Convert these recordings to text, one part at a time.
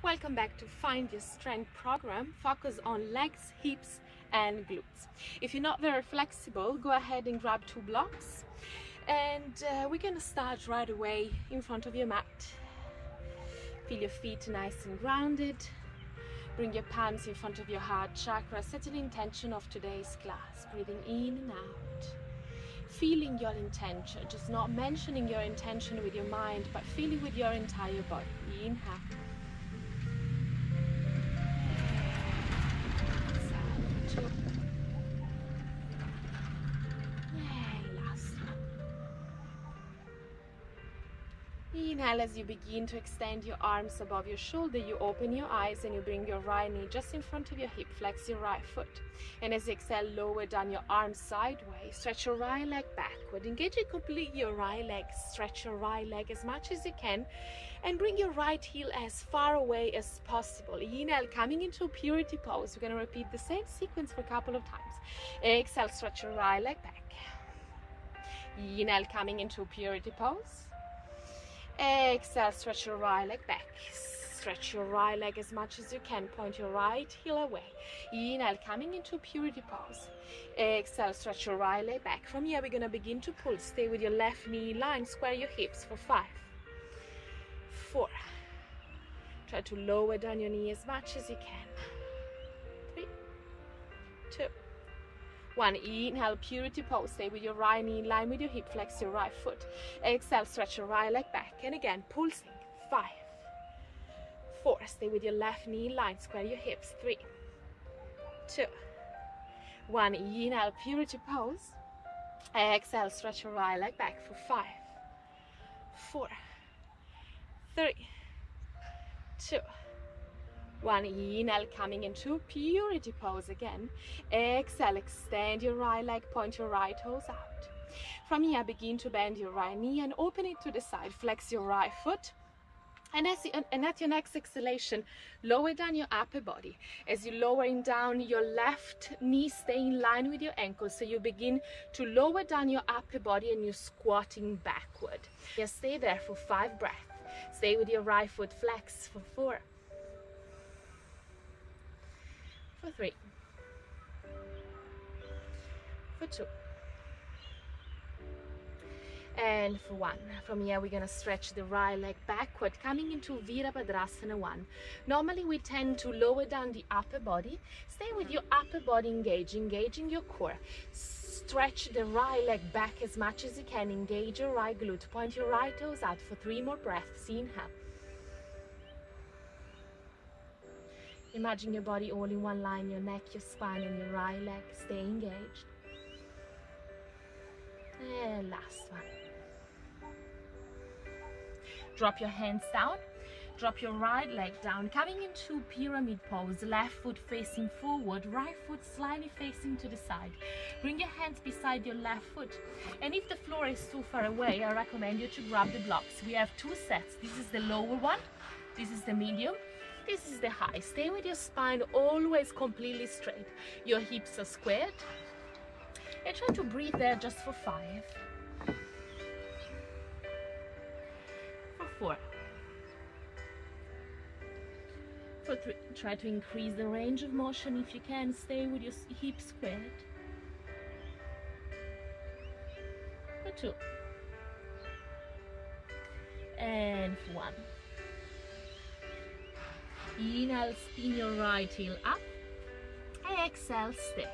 Welcome back to Find Your Strength program. Focus on legs, hips and glutes. If you're not very flexible, go ahead and grab 2 blocks and we're gonna start right away in front of your mat. Feel your feet nice and grounded. Bring your palms in front of your heart chakra. Set an intention of today's class. Breathing in and out. Feeling your intention, just not mentioning your intention with your mind, but feeling with your entire body. Inhale. Exhale. 2. And last one. Inhale as you begin to extend your arms above your shoulder. You open your eyes and you bring your right knee just in front of your hip. Flex your right foot. And as you exhale, lower down your arms sideways. Stretch your right leg backward. Engage and complete your right leg. Stretch your right leg as much as you can. And bring your right heel as far away as possible. Inhale, coming into purity pose. We're going to repeat the same sequence for a couple of times. Exhale, stretch your right leg back. Inhale, coming into purity pose. Exhale, stretch your right leg back. Stretch your right leg as much as you can. Point your right heel away. Inhale, coming into purity pose. Exhale, stretch your right leg back. From here, we're going to begin to pull. Stay with your left knee in line. Square your hips for 5, 4. Try to lower down your knee as much as you can. 3, 2, 1. Inhale, purity pose. Stay with your right knee in line with your hip. Flex your right foot. Exhale, stretch your right leg back. And again, pulsing. 5, 4. Stay with your left knee in line. Square your hips. 3, 2, 1. Inhale, purity pose. Exhale, stretch your right leg back for 5, 4, 3, 2, 1. Inhale, coming into purity pose again. Exhale, extend your right leg, point your right toes out. From here, begin to bend your right knee and open it to the side. Flex your right foot. And at your next exhalation, lower down your upper body. As you're lowering down your left knee, stay in line with your ankles. So you begin to lower down your upper body and you're squatting backward. Just stay there for 5 breaths. Stay with your right foot flex for 4, for 3, for 2. And for 1. From here, we're going to stretch the right leg backward, coming into Virabhadrasana 1. Normally, we tend to lower down the upper body. Stay with your upper body engaging your core. Stretch the right leg back as much as you can. Engage your right glute. Point your right toes out for 3 more breaths. Inhale. Imagine your body all in one line, your neck, your spine, and your right leg. Stay engaged. And last one. Drop your hands down. Drop your right leg down. Coming into pyramid pose. Left foot facing forward. Right foot slightly facing to the side. Bring your hands beside your left foot. And if the floor is too far away, I recommend you to grab the blocks. We have 2 sets. This is the lower one. This is the medium. This is the high. Stay with your spine always completely straight. Your hips are squared. And try to breathe there just for 5, for 4, for 3. Try to increase the range of motion if you can. Stay with your hips squared. For 2. And for 1. Inhale, spin your right heel up. Exhale, stay.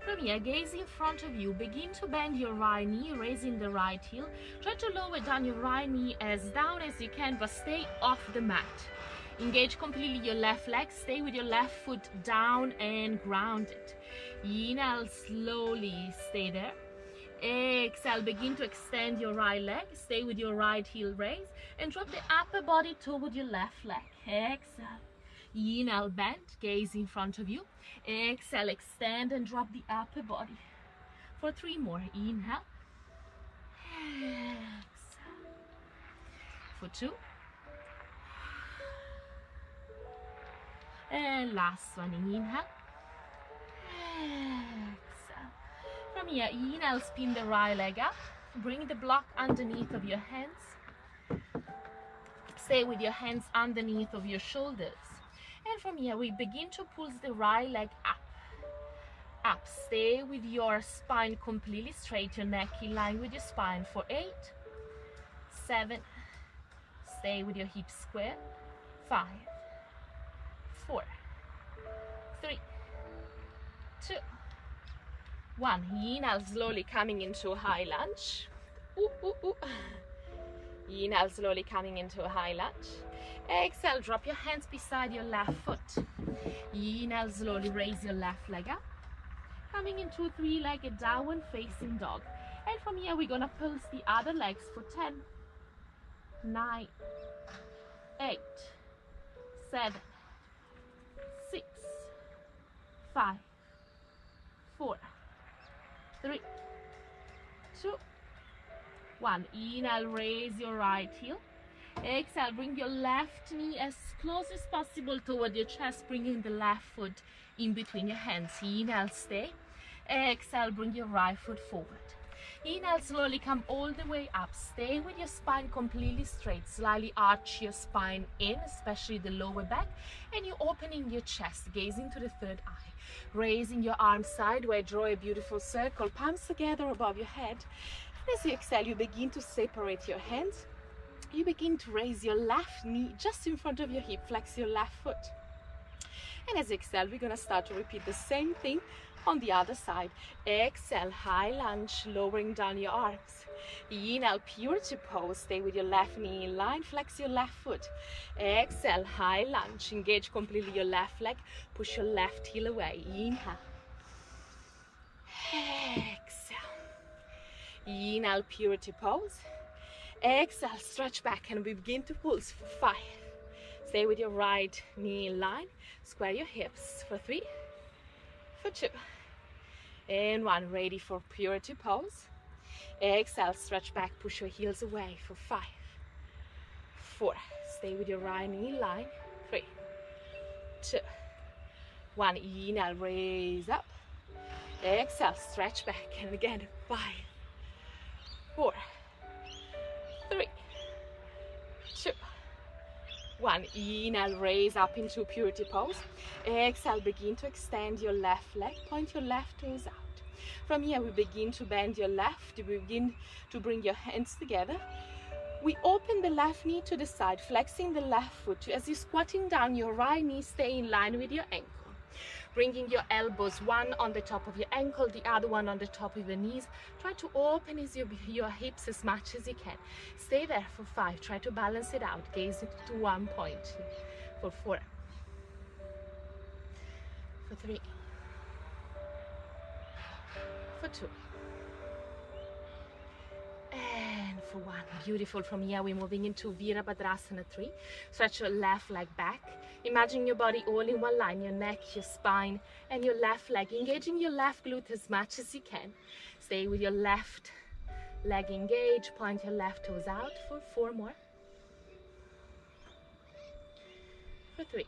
From here, gaze in front of you. Begin to bend your right knee, raising the right heel. Try to lower down your right knee as down as you can, but stay off the mat. Engage completely your left leg. Stay with your left foot down and grounded. Inhale, slowly stay there. Exhale, begin to extend your right leg. Stay with your right heel raised and drop the upper body toward your left leg. Exhale. Inhale, bend, gaze in front of you. Exhale, extend and drop the upper body. For 3 more. Inhale. Exhale. For 2. And last one. Inhale. Exhale. From here, inhale, spin the right leg up. Bring the block underneath of your hands. Stay with your hands underneath of your shoulders. And from here, we begin to pull the right leg up. Up. Stay with your spine completely straight, your neck in line with your spine for 8, 7. Stay with your hips square. 5, 4, 3, 2, 1. Inhale, slowly coming into a high lunge. Ooh, ooh, ooh. Inhale, slowly coming into a high lunge. Exhale, drop your hands beside your left foot. Inhale, slowly raise your left leg up. Coming into a 3-legged downward facing dog. And from here, we're gonna pulse the other legs for 10, 9, 8, 7, 6, 5, 4, 3, 2, 1. Inhale, raise your right heel. Exhale, bring your left knee as close as possible toward your chest, bringing the left foot in between your hands. Inhale, stay. Exhale, bring your right foot forward. Inhale, slowly come all the way up. Stay with your spine completely straight. Slightly arch your spine in, especially the lower back. And you're opening your chest, gazing to the third eye. Raising your arms sideways, draw a beautiful circle, palms together above your head. And as you exhale, you begin to separate your hands. You begin to raise your left knee just in front of your hip, flex your left foot. And as you exhale, we're going to start to repeat the same thing on the other side. Exhale, high lunge, lowering down your arms. Inhale, purity pose. Stay with your left knee in line, flex your left foot. Exhale, high lunge, engage completely your left leg, push your left heel away. Inhale. Exhale. Inhale, purity pose. Exhale, stretch back, and we begin to pulse for 5. Stay with your right knee in line. Square your hips for 3, for 2, and 1. Ready for purity pose. Exhale, stretch back, push your heels away for 5, 4. Stay with your right knee in line. 3, 2, 1. Inhale, raise up. Exhale, stretch back, and again 5, 4, 3, 2, 1. Inhale, raise up into purity pose. Exhale, begin to extend your left leg, point your left toes out. From here, we begin to bend your left, we begin to bring your hands together. We open the left knee to the side, flexing the left foot. As you're squatting down, your right knee stay in line with your ankle. Bringing your elbows, one on the top of your ankle, the other one on the top of your knees. Try to open your hips as much as you can. Stay there for 5. Try to balance it out. Gaze to 1 point. For 4. For 3. For 2. And for 1. Beautiful. From here, we're moving into Virabhadrasana 3. Stretch your left leg back. Imagine your body all in one line, your neck, your spine, and your left leg. Engaging your left glute as much as you can. Stay with your left leg engaged. Point your left toes out for 4 more. For 3.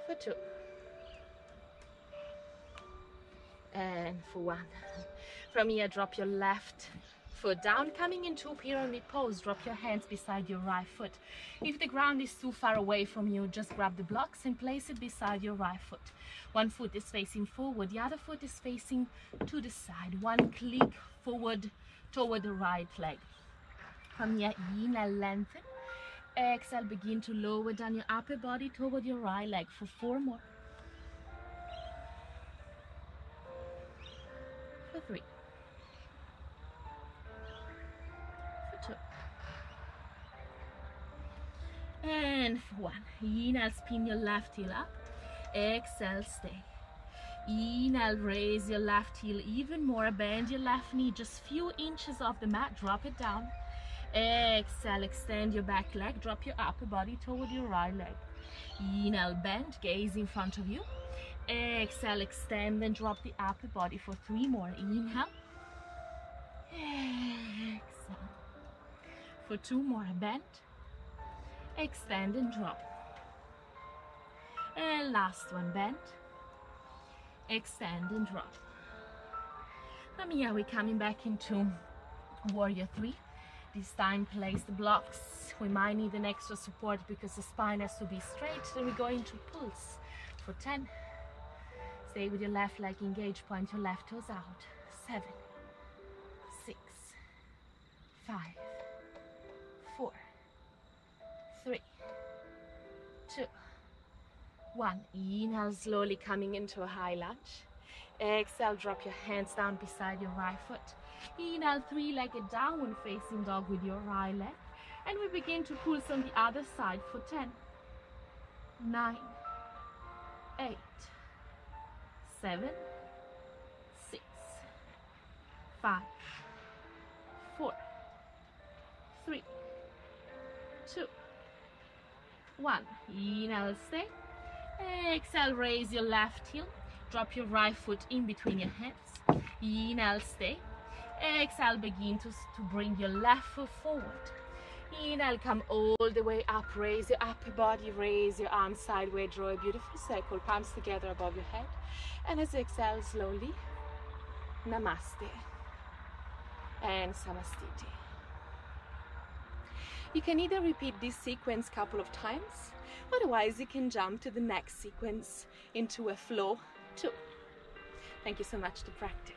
For 2. And for 1. From here, drop your left foot down, coming into pyramid pose. Drop your hands beside your right foot. If the ground is too far away from you, just grab the blocks and place it beside your right foot. One foot is facing forward, the other foot is facing to the side. One click forward toward the right leg. From here, inhale, lengthen. Exhale, begin to lower down your upper body toward your right leg for 4 more. For 3. For 2. And for 1. Inhale, spin your left heel up. Exhale, stay. Inhale, raise your left heel even more. Bend your left knee just few inches off the mat. Drop it down. Exhale, extend your back leg. Drop your upper body toward your right leg. Inhale, bend, gaze in front of you. Exhale, extend and drop the upper body for 3 more. Inhale. Exhale. For 2 more, bend. Extend and drop. And last one, bend. Extend and drop. From here, we're coming back into Warrior 3. This time place the blocks. We might need an extra support because the spine has to be straight. Then we go into pulse for 10. Stay with your left leg engaged, point your left toes out. 7, 6, 5, 4, 3, 2, 1. Inhale, slowly coming into a high lunge. Exhale, drop your hands down beside your right foot. Inhale, three-legged downward facing dog with your right leg. And we begin to pulse on the other side for 10, 9, 8, 7, 6, 5, 4, 3, 2, 1. Inhale, stay. Exhale, raise your left heel. Drop your right foot in between your hands. Inhale, stay. Exhale, begin to bring your left foot forward. Inhale, come all the way up. Raise your upper body, raise your arms sideways. Draw a beautiful circle, palms together above your head. And as you exhale slowly, Namaste and Samastiti. You can either repeat this sequence a couple of times, otherwise you can jump to the next sequence into a flow 2. Thank you so much to practice.